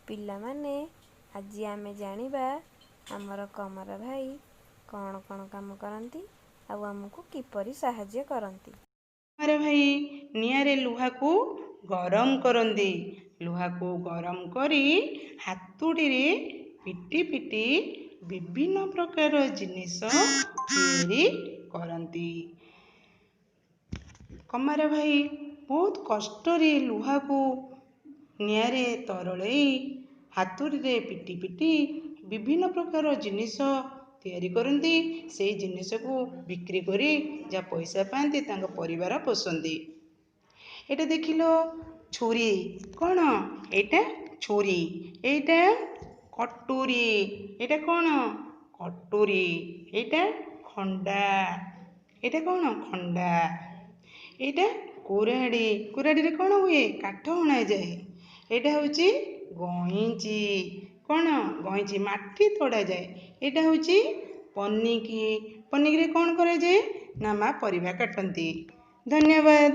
ପିଲାମାନେ ଆଜି ଆମେ ଜାଣିବା ଆମର କମର ଭାଇ କ'ଣ କ'ଣ କାମ କରନ୍ତି ଆଉ ଆମକୁ କିପରି ସାହାଯ୍ୟ କରନ୍ତି। କମର ଭାଇ ନିଆଁରେ ଲୁହାକୁ ଗରମ କରନ୍ତି। ଲୁହାକୁ ଗରମ କରି ହାତୁଡ଼ିରେ ପିଟି ପିଟି ବିଭିନ୍ନ ପ୍ରକାର ଜିନିଷ ତିଆରି କରନ୍ତି। କମର ଭାଇ ବହୁତ କଷ୍ଟରେ ଲୁହାକୁ ନିଆଁରେ ତରଳେଇ ହାତୁଡ଼ିରେ ପିଟି ପିଟି ବିଭିନ୍ନ ପ୍ରକାର ଜିନିଷ ତିଆରି କରନ୍ତି। ସେଇ ଜିନିଷକୁ ବିକ୍ରି କରି ଯାହା ପଇସା ପାଆନ୍ତି ତାଙ୍କ ପରିବାର ପୋଷନ୍ତି। ଏଇଟା ଦେଖିଲ ଛୁରୀ, କ'ଣ ଏଇଟା ଛୁରୀ, ଏଇଟା କଟୁରୀ, ଏଇଟା କ'ଣ କଟୁରୀ, ଏଇଟା ଖଣ୍ଡା, ଏଇଟା କ'ଣ ଖଣ୍ଡା, ଏଇଟା କୁରାଢ଼ୀ, କୁରାଢ଼ୀରେ କ'ଣ ହୁଏ କାଠ ହଣାଯାଏ। ଏଇଟା ହେଉଛି ଗଇଁଚି, କ'ଣ ଗଇଁଚି ମାଟି ତୋଡ଼ାଯାଏ। ଏଇଟା ହେଉଛି ପନିକି, ପନିକିରେ କ'ଣ କରାଯାଏ ନା ମା ପରିବା କାଟନ୍ତି। ଧନ୍ୟବାଦ।